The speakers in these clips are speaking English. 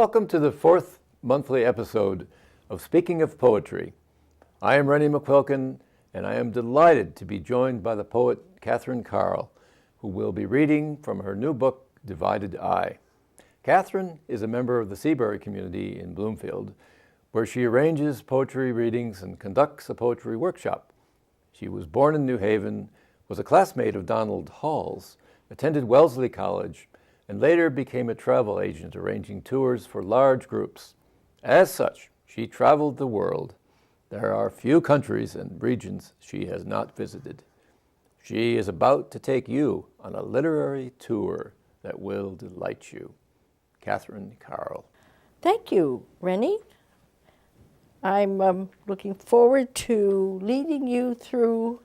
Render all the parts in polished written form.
Welcome to the fourth monthly episode of Speaking of Poetry. I am Rennie McQuilkin, and I am delighted to be joined by the poet Katharine Carle, who will be reading from her new book, Divided Eye. Katharine is a member of the Seabury community in Bloomfield, where she arranges poetry readings and conducts a poetry workshop. She was born in New Haven, was a classmate of Donald Hall's, attended Wellesley College, and later became a travel agent arranging tours for large groups. As such, she traveled the world. There are few countries and regions she has not visited. She is about to take you on a literary tour that will delight you. Katharine Carle. Thank you, Rennie. I'm looking forward to leading you through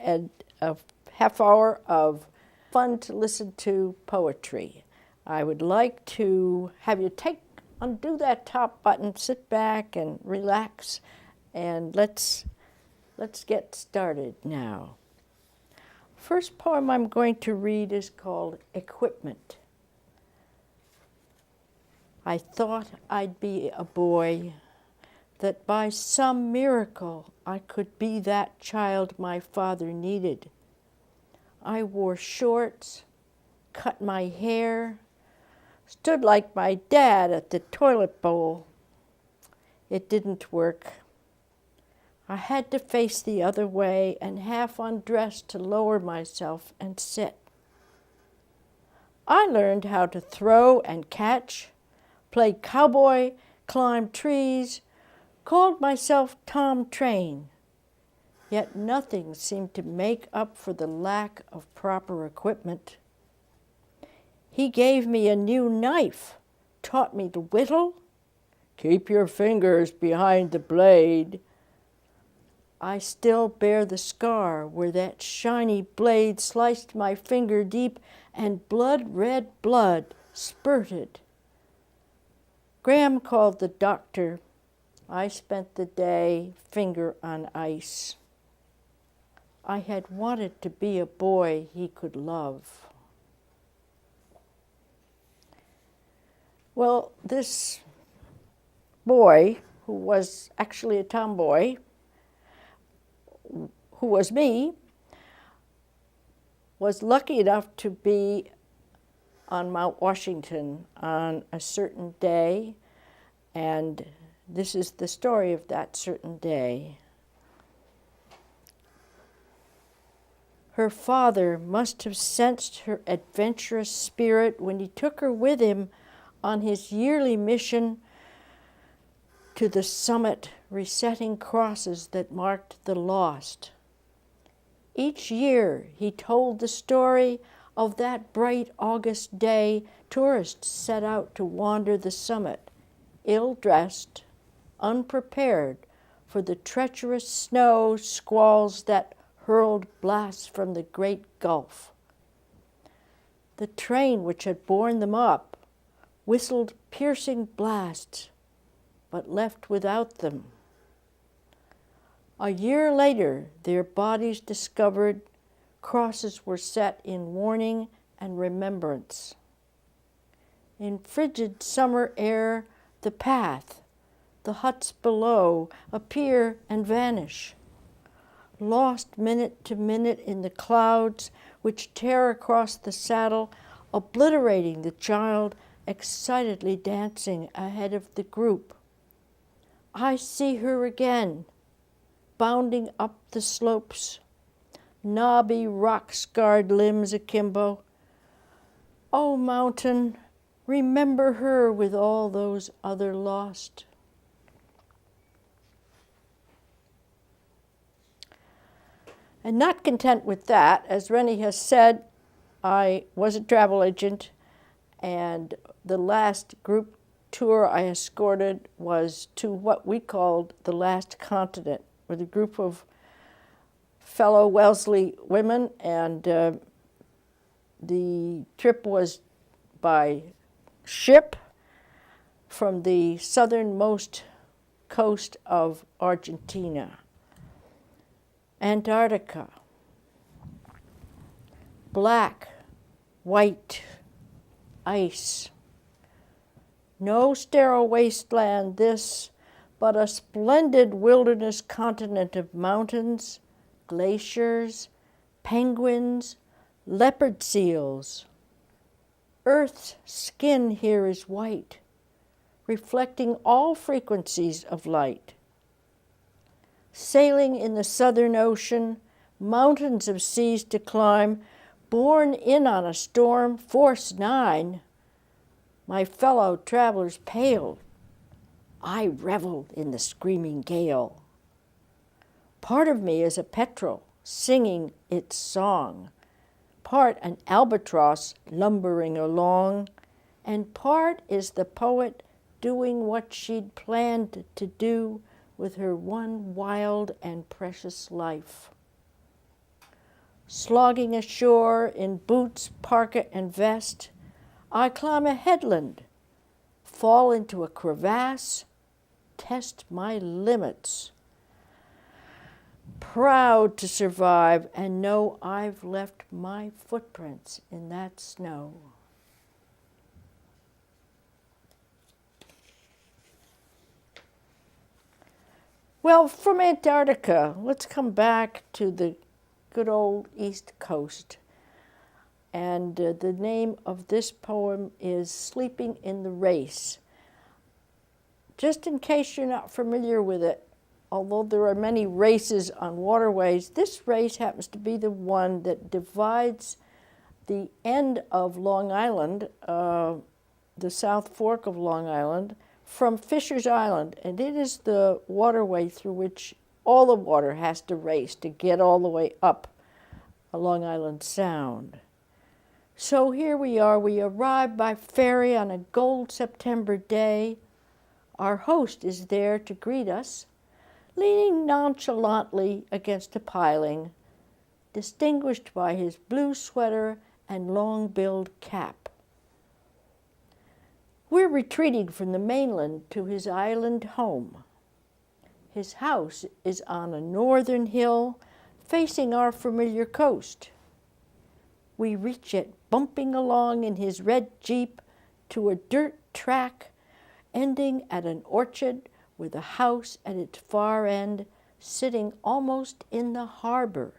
a half hour of fun to listen to poetry. I would like to have you undo that top button, sit back and relax, and let's get started now. First poem I'm going to read is called Equipment. I thought I'd be a boy, that by some miracle I could be that child my father needed. I wore shorts, cut my hair, stood like my dad at the toilet bowl. It didn't work. I had to face the other way and half undress to lower myself and sit. I learned how to throw and catch, play cowboy, climb trees, called myself Tom Train. Yet nothing seemed to make up for the lack of proper equipment. He gave me a new knife, taught me to whittle. Keep your fingers behind the blade. I still bear the scar where that shiny blade sliced my finger deep and blood-red blood spurted. Graham called the doctor. I spent the day finger on ice. I had wanted to be a boy he could love. Well, this boy, who was actually a tomboy, who was me, was lucky enough to be on Mount Washington on a certain day, and this is the story of that certain day. Her father must have sensed her adventurous spirit when he took her with him on his yearly mission to the summit, resetting crosses that marked the lost. Each year he told the story of that bright August day tourists set out to wander the summit, ill-dressed, unprepared for the treacherous snow squalls that hurled blasts from the great gulf. The train which had borne them up whistled piercing blasts, but left without them. A year later, their bodies discovered, crosses were set in warning and remembrance. In frigid summer air, the path, the huts below, appear and vanish, lost minute to minute in the clouds which tear across the saddle, obliterating the child excitedly dancing ahead of the group. I see her again, bounding up the slopes, knobby rock-scarred limbs akimbo. Oh, mountain, remember her with all those other lost. And not content with that, as Rennie has said, I was a travel agent, and the last group tour I escorted was to what we called the last continent, with a group of fellow Wellesley women, and the trip was by ship from the southernmost coast of Argentina, Antarctica, black, white ice, No sterile wasteland this, but a splendid wilderness continent of mountains, glaciers, penguins, leopard seals. Earth's skin here is white, reflecting all frequencies of light. Sailing in the Southern Ocean, mountains of seas to climb, borne in on a storm, force 9, my fellow travelers paled. I reveled in the screaming gale. Part of me is a petrel singing its song, part an albatross lumbering along, and part is the poet doing what she'd planned to do with her one wild and precious life. Slogging ashore in boots, parka, and vest, I climb a headland, fall into a crevasse, test my limits. Proud to survive and know I've left my footprints in that snow. Well, from Antarctica, let's come back to the good old East Coast. And the name of this poem is Sleeping in the Race. Just in case you're not familiar with it, although there are many races on waterways, this race happens to be the one that divides the end of Long Island, the South Fork of Long Island, from Fisher's Island. And it is the waterway through which all the water has to race to get all the way up Long Island Sound. So here we are. We arrive by ferry on a gold September day. Our host is there to greet us, leaning nonchalantly against a piling, distinguished by his blue sweater and long-billed cap. We're retreating from the mainland to his island home. His house is on a northern hill facing our familiar coast. We reach it bumping along in his red Jeep to a dirt track ending at an orchard with a house at its far end sitting almost in the harbor.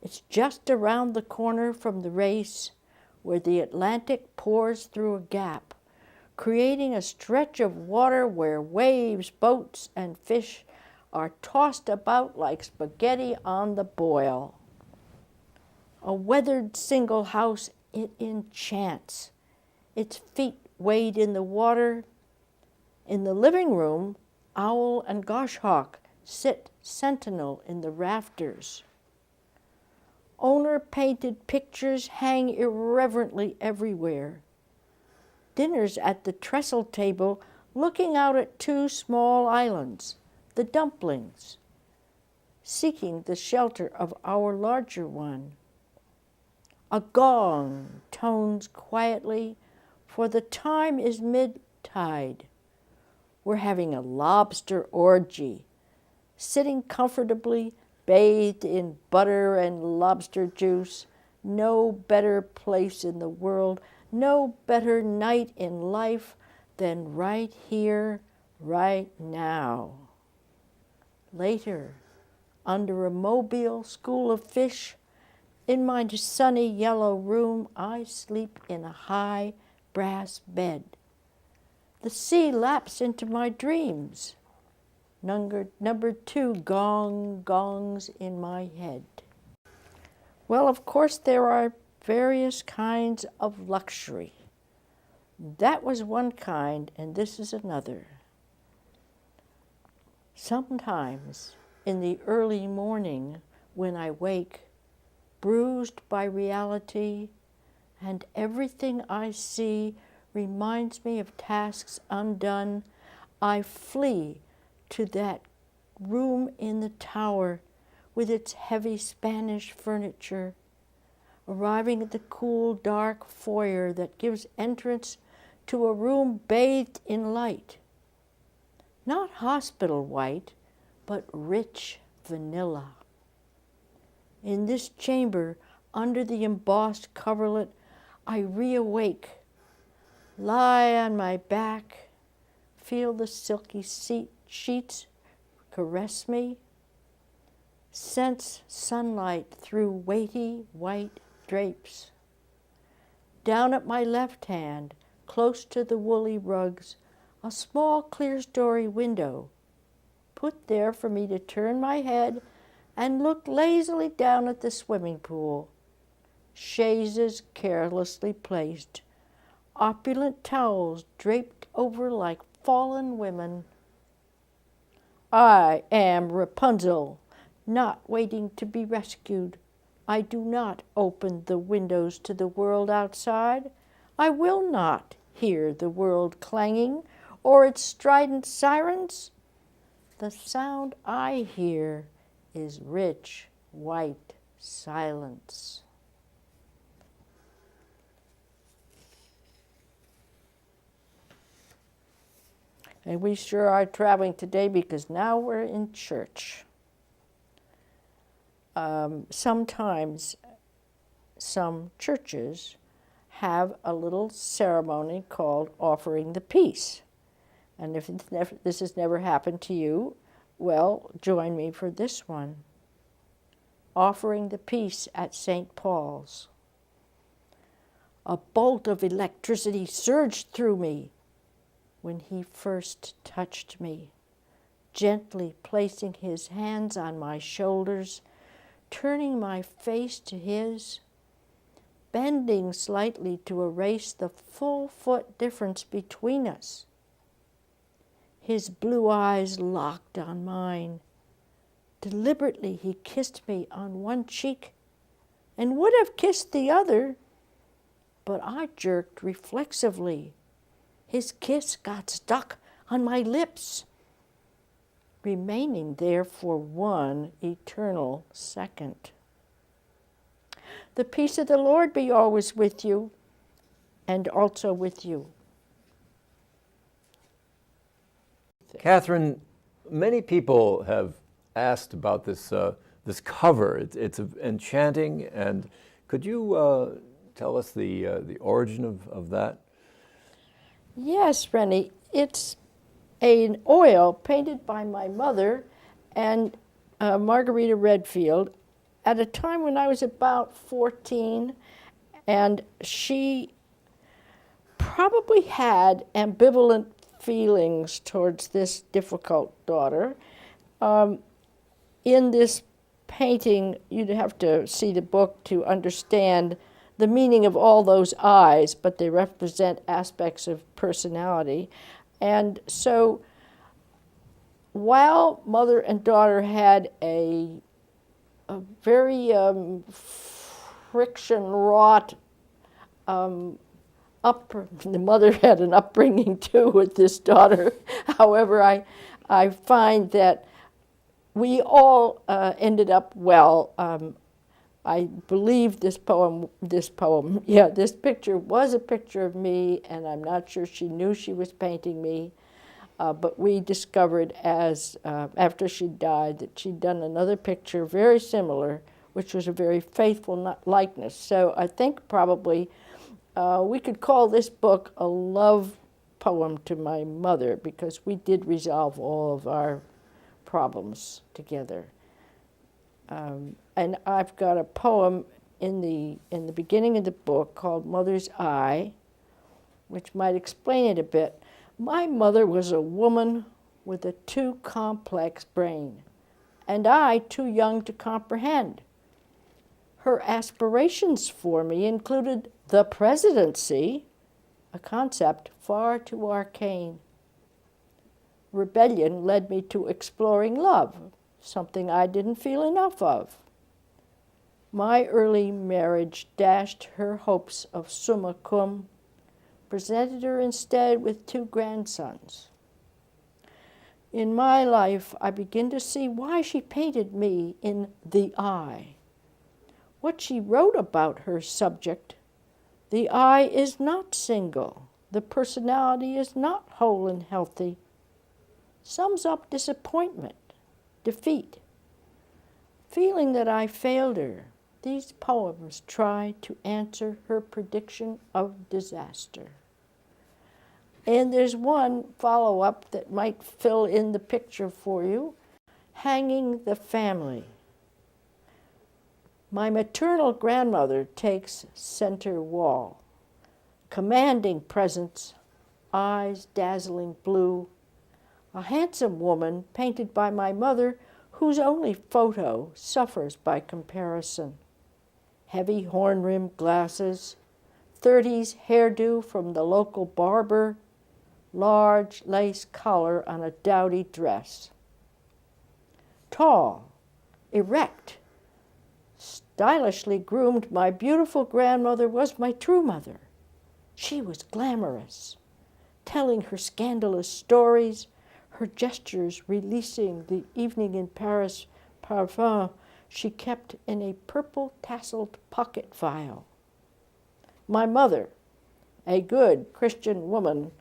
It's just around the corner from the race where the Atlantic pours through a gap, creating a stretch of water where waves, boats, and fish are tossed about like spaghetti on the boil. A weathered single house, it enchants. Its feet wade in the water. In the living room, owl and goshawk sit sentinel in the rafters. Owner-painted pictures hang irreverently everywhere. Dinners at the trestle table looking out at two small islands, the dumplings, seeking the shelter of our larger one. A gong tones quietly, for the time is mid-tide. We're having a lobster orgy, sitting comfortably, bathed in butter and lobster juice. No better place in the world, no better night in life than right here, right now. Later, under a mobile school of fish, in my sunny yellow room, I sleep in a high brass bed. The sea laps into my dreams. Number 2 gongs in my head. Well, of course, there are various kinds of luxury. That was one kind, and this is another. Sometimes, in the early morning, when I wake, bruised by reality, and everything I see reminds me of tasks undone, I flee to that room in the tower with its heavy Spanish furniture, arriving at the cool, dark foyer that gives entrance to a room bathed in light. Not hospital white, but rich vanilla. In this chamber, under the embossed coverlet, I reawake. lie on my back, feel the silky sheets caress me, sense sunlight through weighty white drapes. Down at my left hand, close to the woolly rugs, a small clear-story window, put there for me to turn my head and look lazily down at the swimming pool. Chaises carelessly placed, opulent towels draped over like fallen women. I am Rapunzel, not waiting to be rescued. I do not open the windows to the world outside. I will not hear the world clanging or its strident sirens. The sound I hear is rich, white silence. And we sure are traveling today because now we're in church. Sometimes some churches have a little ceremony called offering the peace. And if this has never happened to you, well, join me for this one. Offering the peace at St. Paul's. A bolt of electricity surged through me when he first touched me, gently placing his hands on my shoulders, turning my face to his, bending slightly to erase the full-foot difference between us. His blue eyes locked on mine. Deliberately he kissed me on one cheek and would have kissed the other, but I jerked reflexively. His kiss got stuck on my lips, remaining there for one eternal second. The peace of the Lord be always with you, and also with you. Katharine, many people have asked about this this cover. It's enchanting, and could you tell us the origin of that? Yes, Rennie. It's an oil painted by my mother and Margarita Redfield at a time when I was about 14, and she probably had ambivalent feelings towards this difficult daughter. In this painting, you'd have to see the book to understand the meaning of all those eyes, but they represent aspects of personality. And so while mother and daughter had a very friction-wrought the mother had an upbringing too with this daughter. However, I find that we all ended up well. I believe this picture was a picture of me, and I'm not sure she knew she was painting me, but we discovered after she died that she'd done another picture very similar, which was a very faithful likeness. So I think probably we could call this book a love poem to my mother, because we did resolve all of our problems together. And I've got a poem in the beginning of the book called Mother's Eye, which might explain it a bit. My mother was a woman with a too complex brain, and I too young to comprehend. Her aspirations for me included the presidency, a concept far too arcane. Rebellion led me to exploring love, something I didn't feel enough of. My early marriage dashed her hopes of summa cum, presented her instead with 2 grandsons. In my life, I begin to see why she painted me in the eye. What she wrote about her subject, the eye is not single, the personality is not whole and healthy, sums up disappointment, defeat. Feeling that I failed her, these poems try to answer her prediction of disaster. And there's one follow-up that might fill in the picture for you. Hanging the family. My maternal grandmother takes center wall. Commanding presence, eyes dazzling blue. A handsome woman painted by my mother, whose only photo suffers by comparison. Heavy horn-rimmed glasses, 30s hairdo from the local barber, large lace collar on a dowdy dress. Tall, erect, stylishly groomed, my beautiful grandmother was my true mother. She was glamorous, telling her scandalous stories, her gestures releasing the evening in Paris parfum she kept in a purple tasseled pocket file. My mother, a good Christian woman,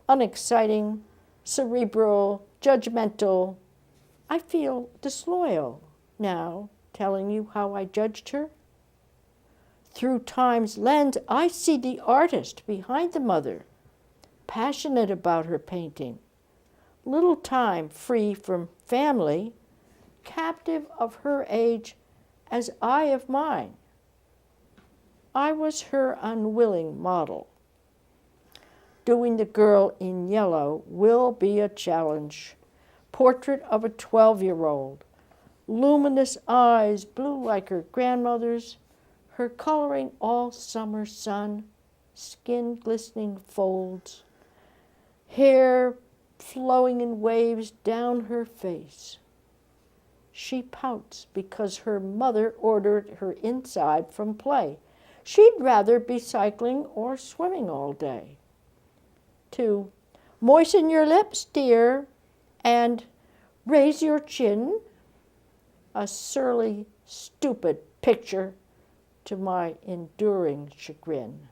unexciting, cerebral, judgmental. I feel disloyal now, telling you how I judged her. Through time's lens, I see the artist behind the mother, passionate about her painting, little time free from family, captive of her age as I of mine. I was her unwilling model. Doing the girl in yellow will be a challenge. Portrait of a 12-year-old. Luminous eyes, blue like her grandmother's, her coloring all summer sun, skin glistening folds, hair flowing in waves down her face. She pouts because her mother ordered her inside from play. She'd rather be cycling or swimming all day. 2. Moisten your lips, dear, and raise your chin. A surly, stupid picture to my enduring chagrin.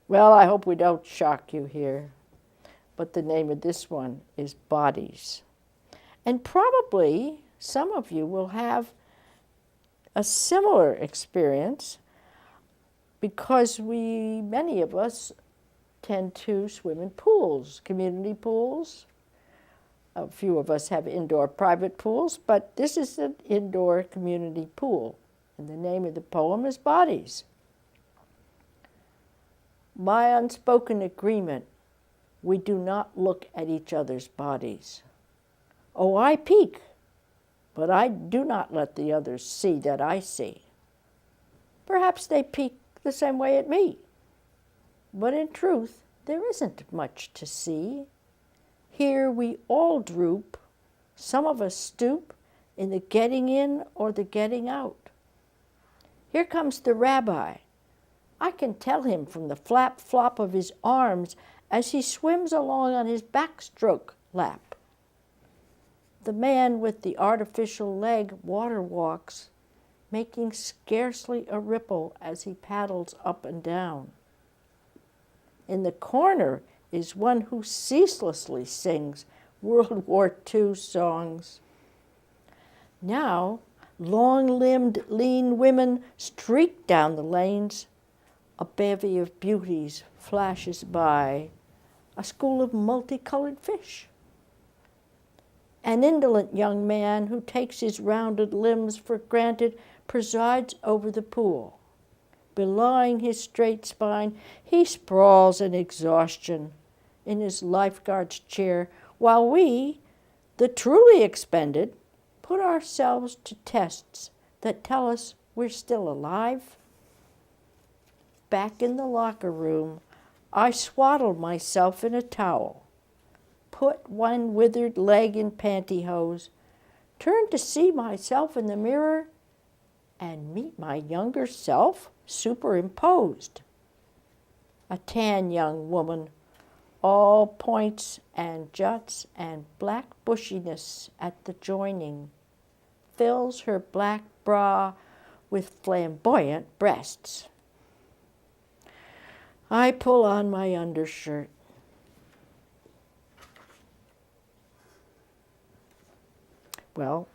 Well, I hope we don't shock you here, but the name of this one is Bodies. And probably some of you will have a similar experience because many of us tend to swim in pools, community pools. A few of us have indoor private pools, but this is an indoor community pool. And the name of the poem is Bodies. My unspoken agreement, we do not look at each other's bodies. Oh, I peek, but I do not let the others see that I see. Perhaps they peek the same way at me, but in truth, there isn't much to see. Here we all droop, some of us stoop in the getting in or the getting out. Here comes the rabbi. I can tell him from the flap-flop of his arms as he swims along on his backstroke lap. The man with the artificial leg water walks, making scarcely a ripple as he paddles up and down. In the corner is one who ceaselessly sings World War II songs. Now, long-limbed, lean women streak down the lanes. A bevy of beauties flashes by, a school of multicolored fish. An indolent young man who takes his rounded limbs for granted presides over the pool. Belying his straight spine, he sprawls in exhaustion in his lifeguard's chair, while we, the truly expended, put ourselves to tests that tell us we're still alive. Back in the locker room, I swaddled myself in a towel, put one withered leg in pantyhose, turned to see myself in the mirror, and meet my younger self superimposed. A tan young woman, all points and juts and black bushiness at the joining, fills her black bra with flamboyant breasts. I pull on my undershirt. Well,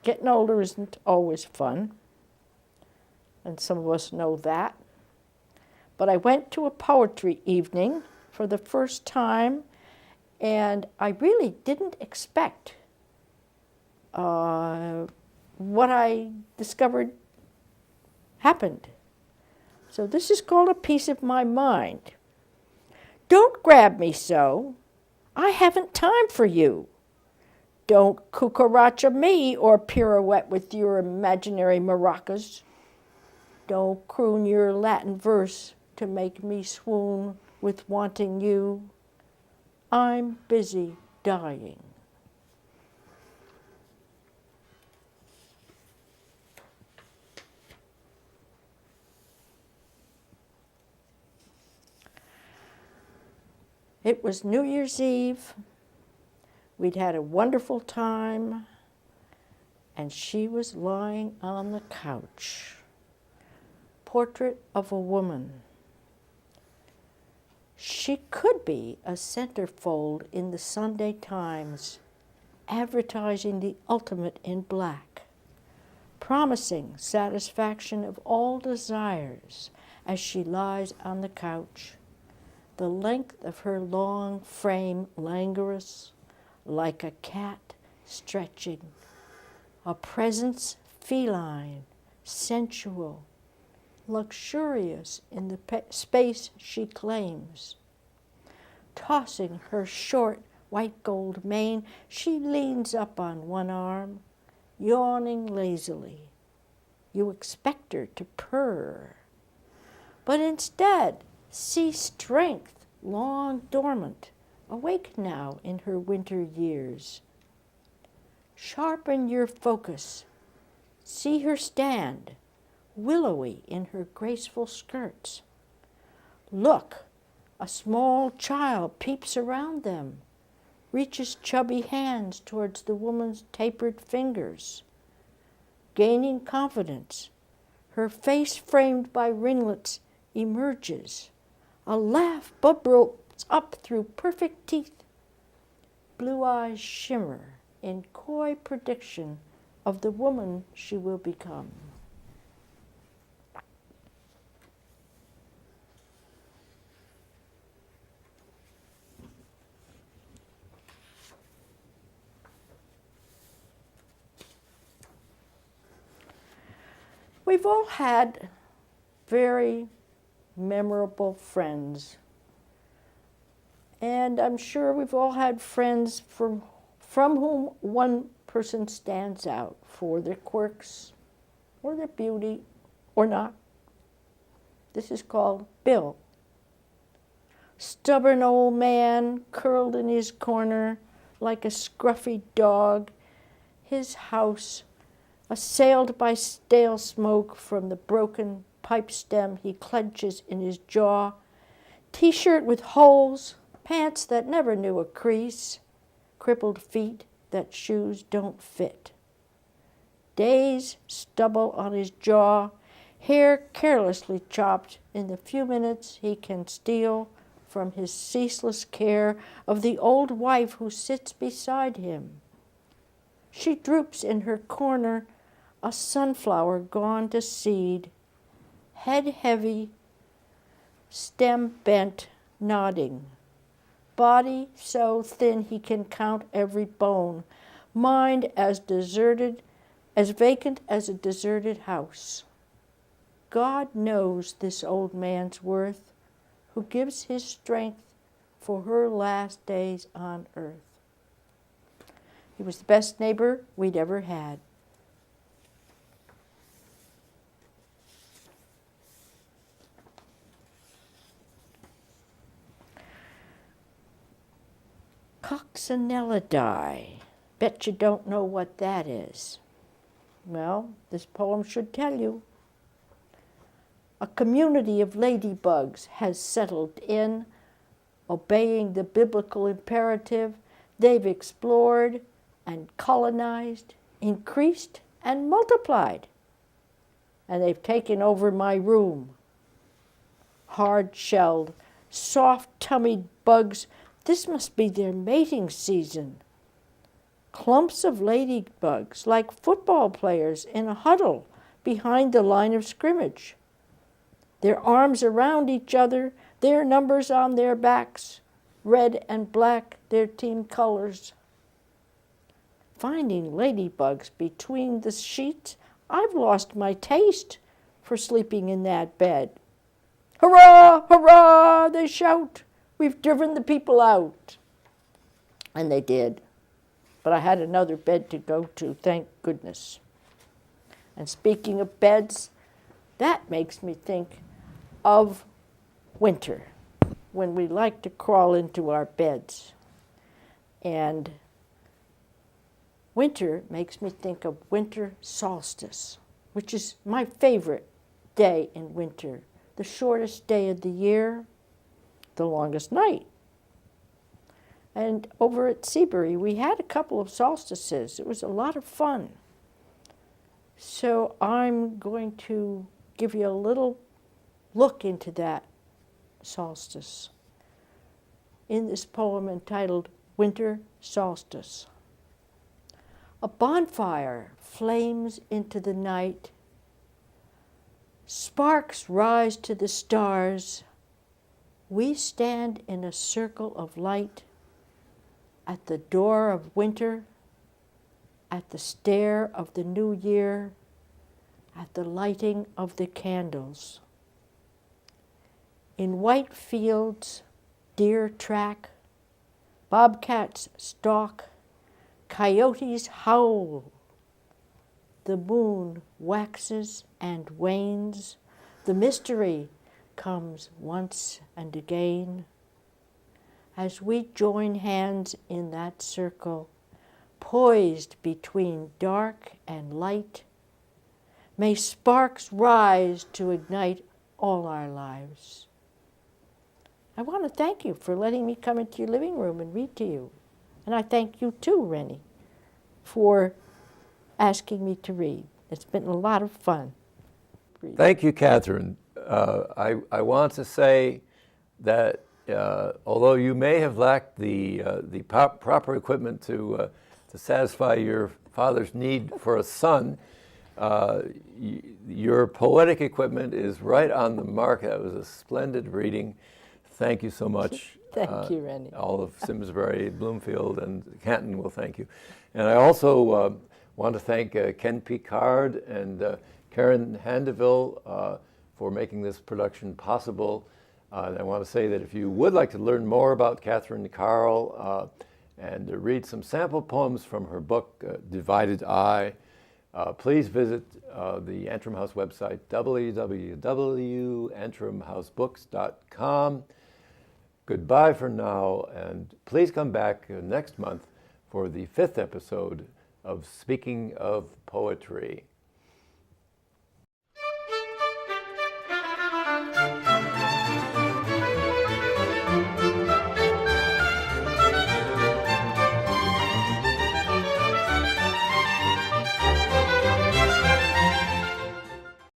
getting older isn't always fun, and some of us know that. But I went to a poetry evening for the first time, and I really didn't expect what I discovered happened. So this is called A Piece of My Mind. Don't grab me so. I haven't time for you. Don't cucaracha me or pirouette with your imaginary maracas. Don't croon your Latin verse to make me swoon with wanting you. I'm busy dying. It was New Year's Eve. We'd had a wonderful time, and she was lying on the couch. Portrait of a woman. She could be a centerfold in the Sunday Times, advertising the ultimate in black, promising satisfaction of all desires as she lies on the couch, the length of her long frame languorous, like a cat stretching, a presence feline, sensual, luxurious in the space she claims. Tossing her short white gold mane, she leans up on one arm, yawning lazily. You expect her to purr, but instead see strength long dormant, awake now in her winter years. Sharpen your focus. See her stand, willowy in her graceful skirts. Look, a small child peeps around them, reaches chubby hands towards the woman's tapered fingers. Gaining confidence, her face framed by ringlets emerges. A laugh bubbles up through perfect teeth. Blue eyes shimmer in coy prediction of the woman she will become. We've all had very memorable friends. And I'm sure we've all had friends from whom one person stands out for their quirks or their beauty or not. This is called Bill. Stubborn old man, curled in his corner like a scruffy dog, his house assailed by stale smoke from the broken pipe stem he clenches in his jaw, T-shirt with holes, pants that never knew a crease, crippled feet that shoes don't fit. Days, stubble on his jaw, hair carelessly chopped in the few minutes he can steal from his ceaseless care of the old wife who sits beside him. She droops in her corner, a sunflower gone to seed, head heavy, stem bent, nodding, body so thin he can count every bone, mind as deserted, as vacant as a deserted house. God knows this old man's worth, who gives his strength for her last days on earth. He was the best neighbor we'd ever had. Coccinellidae. Bet you don't know what that is. Well, this poem should tell you. A community of ladybugs has settled in, obeying the biblical imperative. They've explored and colonized, increased and multiplied. And they've taken over my room. Hard-shelled, soft-tummied bugs, this must be their mating season. Clumps of ladybugs, like football players in a huddle behind the line of scrimmage. their arms around each other, their numbers on their backs, red and black, their team colors. Finding ladybugs between the sheets, I've lost my taste for sleeping in that bed. Hurrah, hurrah, they shout. We've driven the people out. And they did. But I had another bed to go to, thank goodness. And speaking of beds, that makes me think of winter, when we like to crawl into our beds. And winter makes me think of winter solstice, which is my favorite day in winter. The shortest day of the year, the longest night. And over at Seabury, we had a couple of solstices. It was a lot of fun. So I'm going to give you a little look into that solstice in this poem entitled Winter Solstice. A bonfire flames into the night. Sparks rise to the stars. We stand in a circle of light at the door of winter, at the stair of the new year, at the lighting of the candles. In white fields, deer track, bobcats stalk, coyotes howl. The moon waxes and wanes. The mystery comes once and again. As we join hands in that circle, poised between dark and light, may sparks rise to ignite all our lives. I want to thank you for letting me come into your living room and read to you. And I thank you too, Rennie, for asking me to read. It's been a lot of fun. Thank you, Katharine. I want to say that although you may have lacked the proper equipment to satisfy your father's need for a son, your poetic equipment is right on the mark. That was a splendid reading. Thank you so much. Thank you, Rennie. All of Simsbury, Bloomfield, and Canton will thank you. And I also want to thank Ken Picard and Karen Handeville for making this production possible. I want to say that if you would like to learn more about Katharine Carle and read some sample poems from her book, Divided Eye, please visit the Antrim House website, www.antrimhousebooks.com. Goodbye for now, and please come back next month for the 5th episode of Speaking of Poetry.